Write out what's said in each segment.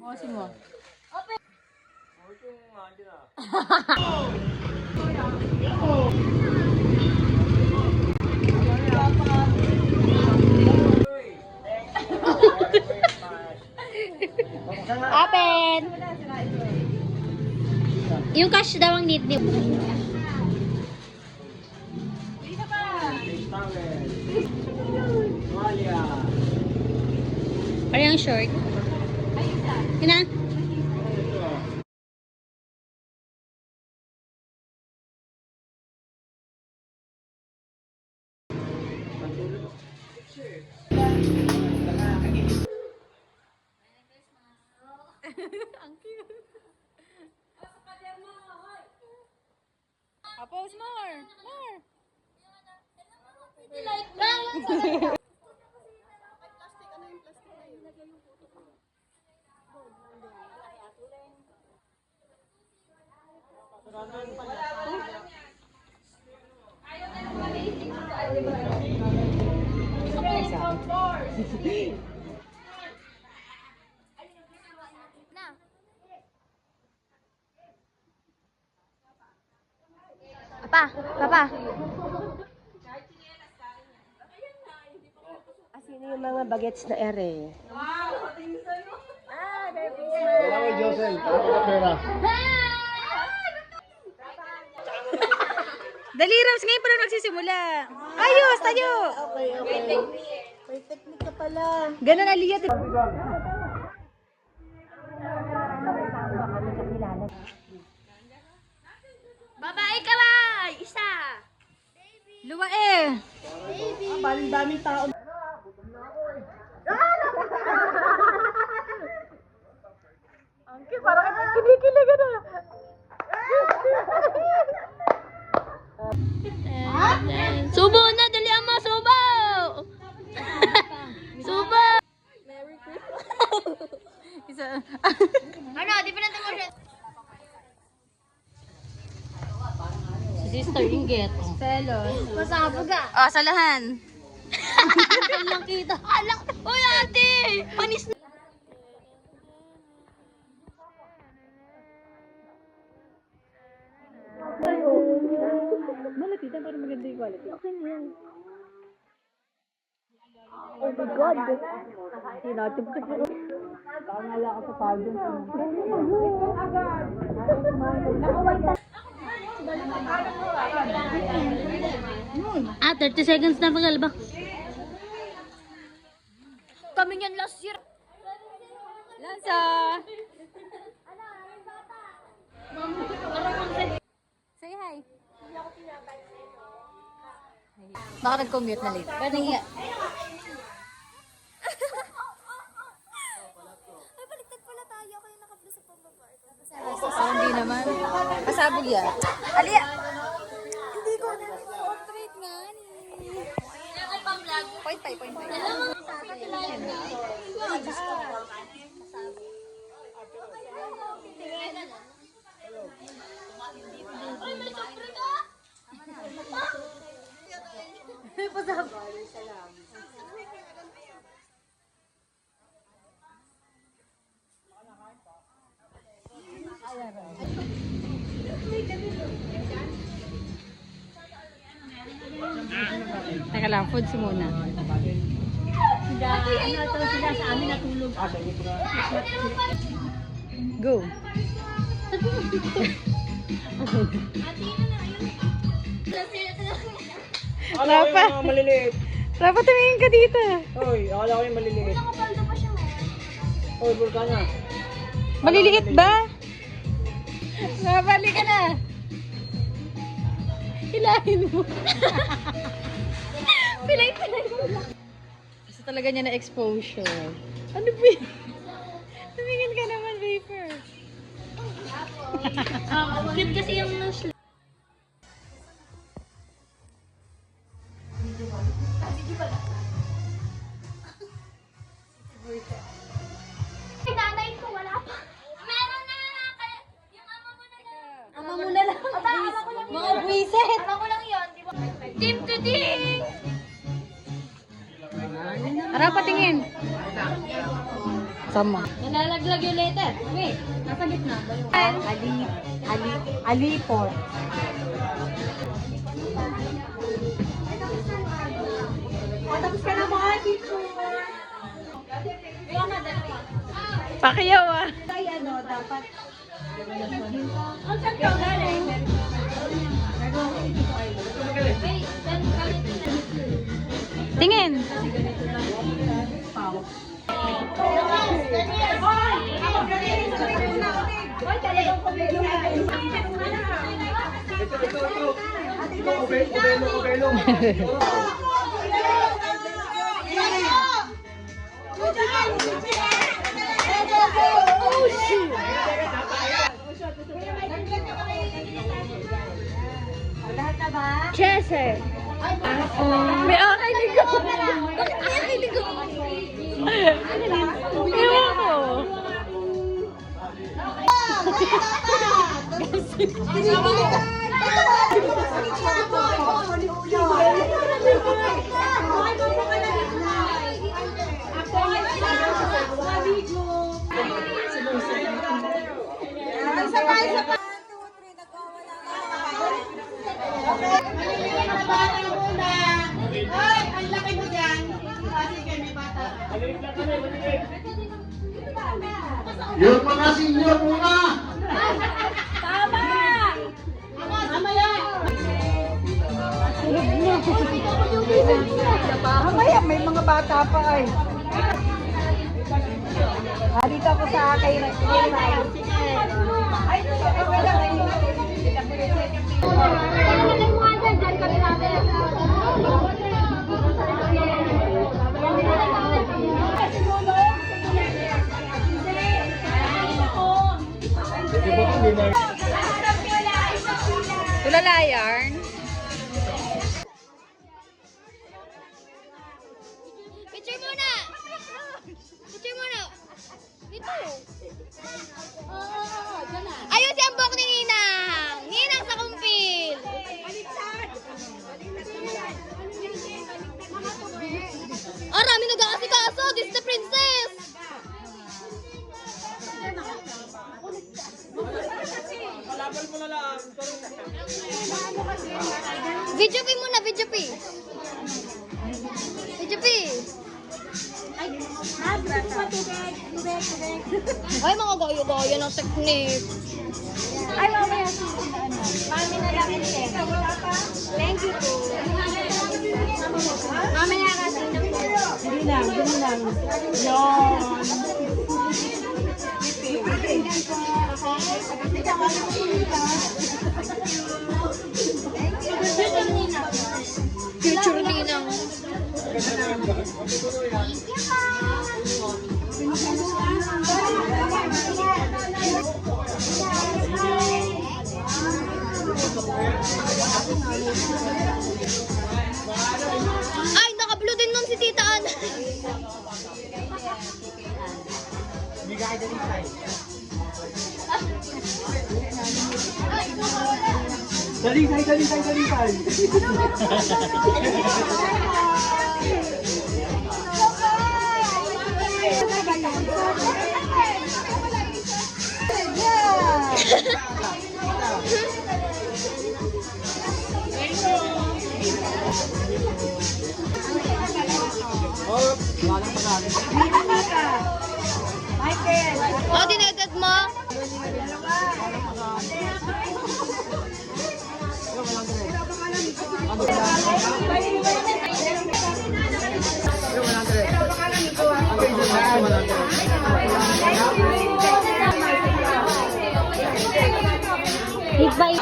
Mosin mo. Open! Yung cash daw ang need niyo. Parang short. Yun na. Ang cute. Post more. More. Papa. Sino yung mga bagets na ere? Wala kay Josel, para ka pera. Dali, Rams. Ngayon pa lang nagsisimula. Ayos, tayo. Okay. May technique ka pala. Ganun, Aliyah. Babae ka ba? Isa. Luwa eh. Daming tao. Angki, parang kinikilig na. Subo na, dali ama, subo! Subo! Isa. Ano, di pa natin mo siya. Si Sister Inget. Selos. Masabog ah. Oh, salahan. Nakita. Alak. Uy, ate! Panis na. Malapitan para maganda yung quality. Okay na yan. Oh my God. Tinatip-tip ko. Kangala ako sa pagod. Ah, 30 seconds na pagalba. Kami yan last year. Lansa! Say hi. Baka nag-commute na late. Pero nga. Ay, baliktad pala tayo. Kayo nakablo sa pababa. Hindi naman. Pasabog yan. Alia! Hindi ko na portrait nga. Kaya pang vlog. Point 5. Alam mo, kakilala na. Teka lang, foods muna. Sila sa amin natulog. Go! Akala ko yung mga maliliit. Rafa, tumingin ka dito. Hoy, akala ko yung maliliit. Hoy, Vulcana. Maliliit ba? Rafa, ka na. Hilahin mo. Pilay mo. Gusto talaga niya na exposure. Ano ba yun? Tumingin ka naman, Vapor. Cute kasi yung nose. Nanay ko wala pa. Meron na. Yung ama mo na lang. Ama mo na lang. Mga buwiset. Ama ko lang yun, di ba? Team to ding! Rafa, tingin. Sama. Nalalaglag yung letter. Wait, nasa gitna. Aliport. Tapos ka na mga picture. Pakiyaw ah. Ay, ano, dapat. Ang sakto galing. Tingin. Lahat na ba? Chester. May akilig ko. May akilig ko. Ewan ko. Yung mga senior muna! Mamaya, may mga bata pa ay. Dito ako sa kay Tulala yarn. Picture muna! Picture muna! Dito! Ayun si Ambok ni Ninang! Ninang sa kumpil! Rami nag-aasikaso! This is the princess! Video P muna! Video P! Video P! Ay, mga gaya-gaya ng technique. Ay, mamaya. Mami na lang ito. Thank you po. Mamaya kasi. Hindi lang. Yun. Future Ninang. Ay, naka-blue din nun si Tita Ana. Dalisay! O, dinedad mo? Goodbye.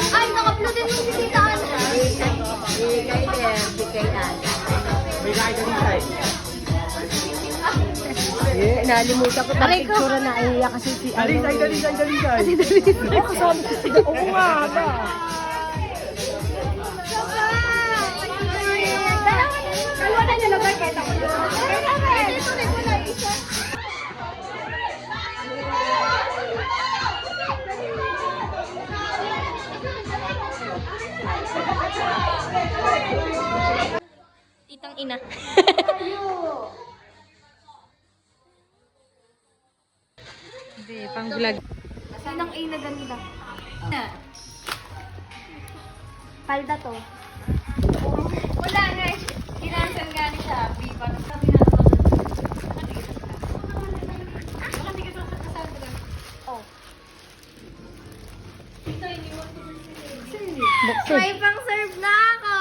Ay, naka-blue din nun si Tita Ana. Nalimutan ko na picture na naiiyak kasi si Dalisay. Oo, kasama ko si Oo nga ba? Dalawa na nilagay Itang ina. Hindi, pang vlog. Sinang A na ganda? Palda to. Wala nga eh. Kinansel nga ni Shopee. Parang sabi na ako. Oh. May pang serve na ako.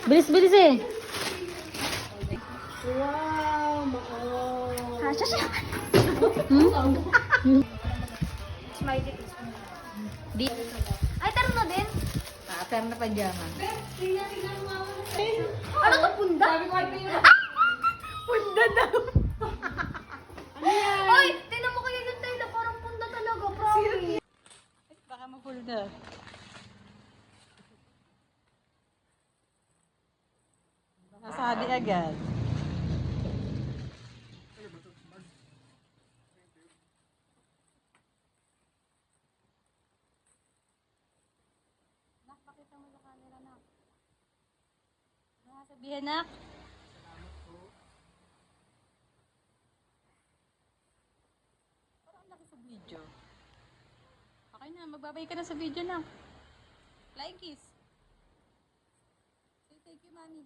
Bilis, bilis eh. Kasha siya. Smiley. Di. Ay, taro na din. Pero na pajama. Ano to, punda? Punda daw. Oy, tinan mo kayo yung Tayla. Parang punda talaga, promise. Baka ma-full na. Nasabi agad. Pakita mo sa camera na. Ano sabihin nak? Parang laki sa video. Okay na, magbabay ka na sa video na. Like kiss. Say thank you, mami.